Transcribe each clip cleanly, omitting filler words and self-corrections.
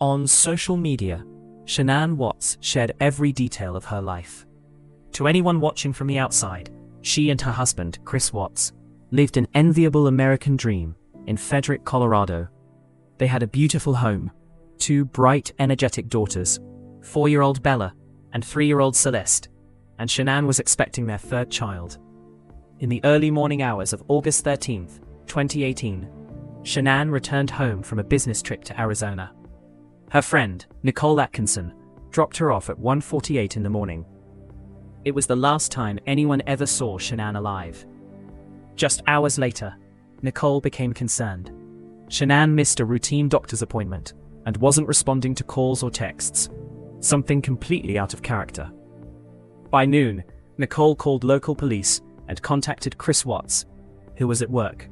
On social media, Shanann Watts shared every detail of her life. To anyone watching from the outside, she and her husband, Chris Watts, lived an enviable American dream in Frederick, Colorado. They had a beautiful home, 2 bright, energetic daughters, 4-year-old Bella and 3-year-old Celeste, and Shanann was expecting their 3rd child. In the early morning hours of August 13, 2018, Shanann returned home from a business trip to Arizona. Her friend, Nicole Atkinson, dropped her off at 1:48 in the morning. It was the last time anyone ever saw Shanann alive. Just hours later, Nicole became concerned. Shanann missed a routine doctor's appointment and wasn't responding to calls or texts, something completely out of character. By noon, Nicole called local police and contacted Chris Watts, who was at work.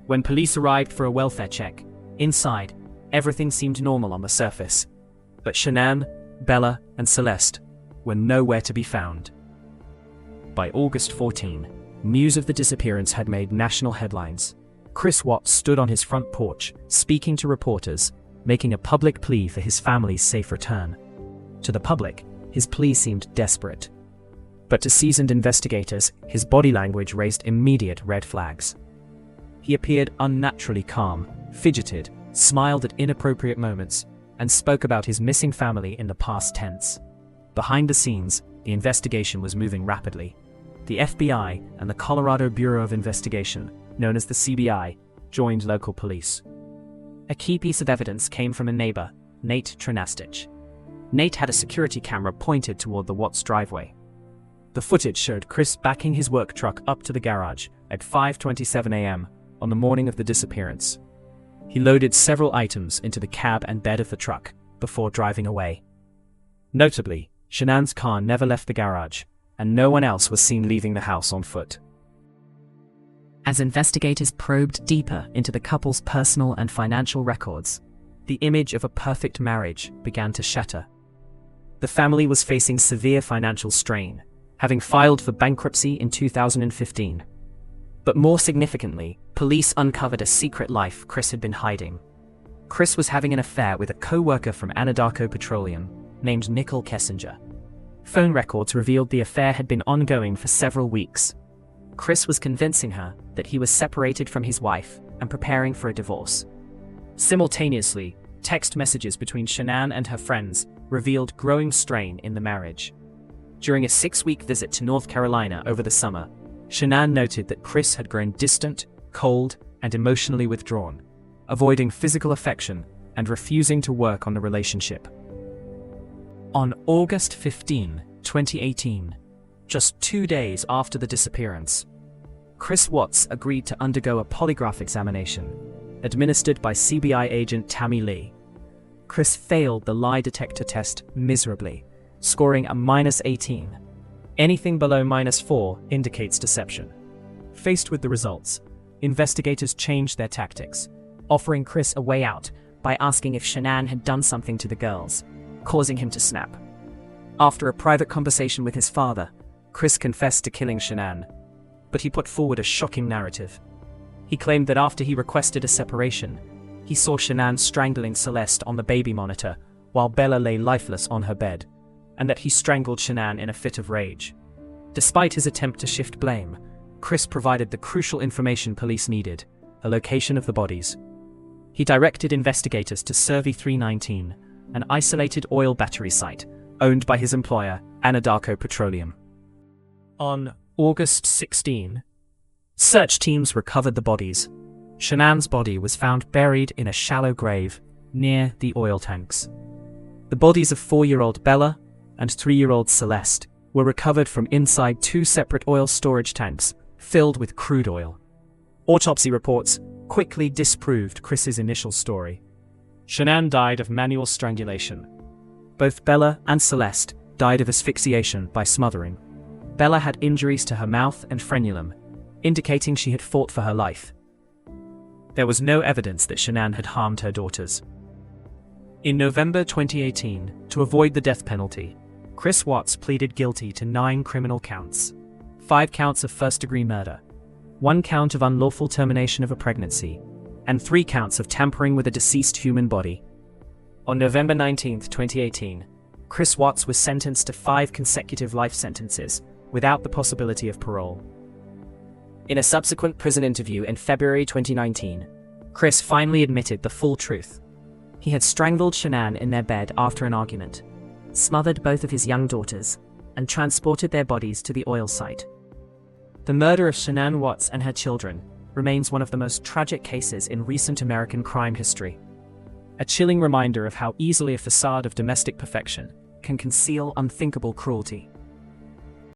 When police arrived for a welfare check, inside, everything seemed normal on the surface. But Shanann, Bella, and Celeste were nowhere to be found. By August 14, news of the disappearance had made national headlines. Chris Watts stood on his front porch, speaking to reporters, making a public plea for his family's safe return. To the public, his plea seemed desperate. But to seasoned investigators, his body language raised immediate red flags. He appeared unnaturally calm, fidgeted, smiled at inappropriate moments, and spoke about his missing family in the past tense. Behind the scenes, the investigation was moving rapidly. The FBI and the Colorado Bureau of Investigation, known as the CBI, joined local police. A key piece of evidence came from a neighbor, Nate Tranastich. Nate had a security camera pointed toward the Watts driveway. The footage showed Chris backing his work truck up to the garage at 5:27 a.m. on the morning of the disappearance. He loaded several items into the cab and bed of the truck before driving away. Notably, Shanann's car never left the garage, and no one else was seen leaving the house on foot. As investigators probed deeper into the couple's personal and financial records, the image of a perfect marriage began to shatter. The family was facing severe financial strain, having filed for bankruptcy in 2015. But more significantly, police uncovered a secret life Chris had been hiding. Chris was having an affair with a co-worker from Anadarko Petroleum named Nicole Kessinger. Phone records revealed the affair had been ongoing for several weeks. Chris was convincing her that he was separated from his wife and preparing for a divorce. Simultaneously, text messages between Shanann and her friends revealed growing strain in the marriage. During a 6-week visit to North Carolina over the summer, Shanann noted that Chris had grown distant, cold, and emotionally withdrawn, avoiding physical affection and refusing to work on the relationship. On August 15, 2018, just 2 days after the disappearance, Chris Watts agreed to undergo a polygraph examination, administered by CBI agent Tammy Lee. Chris failed the lie detector test miserably, scoring a -18. Anything below -4 indicates deception. Faced with the results, investigators changed their tactics, offering Chris a way out by asking if Shanann had done something to the girls, causing him to snap. After a private conversation with his father, Chris confessed to killing Shanann, but he put forward a shocking narrative. He claimed that after he requested a separation, he saw Shanann strangling Celeste on the baby monitor while Bella lay lifeless on her bed, and that he strangled Shanann in a fit of rage. Despite his attempt to shift blame, Chris provided the crucial information police needed, a location of the bodies. He directed investigators to Survey 319, an isolated oil battery site owned by his employer, Anadarko Petroleum. On August 16, search teams recovered the bodies. Shanann's body was found buried in a shallow grave near the oil tanks. The bodies of 4-year-old Bella and 3-year-old Celeste were recovered from inside 2 separate oil storage tanks filled with crude oil. Autopsy reports quickly disproved Chris's initial story. Shanann died of manual strangulation. Both Bella and Celeste died of asphyxiation by smothering. Bella had injuries to her mouth and frenulum, indicating she had fought for her life. There was no evidence that Shanann had harmed her daughters. In November 2018, to avoid the death penalty, Chris Watts pleaded guilty to 9 criminal counts: 5 counts of first-degree murder, 1 count of unlawful termination of a pregnancy, and 3 counts of tampering with a deceased human body. On November 19, 2018, Chris Watts was sentenced to 5 consecutive life sentences, without the possibility of parole. In a subsequent prison interview in February 2019, Chris finally admitted the full truth. He had strangled Shanann in their bed after an argument, smothered both of his young daughters, and transported their bodies to the oil site. The murder of Shanann Watts and her children remains one of the most tragic cases in recent American crime history. A chilling reminder of how easily a facade of domestic perfection can conceal unthinkable cruelty.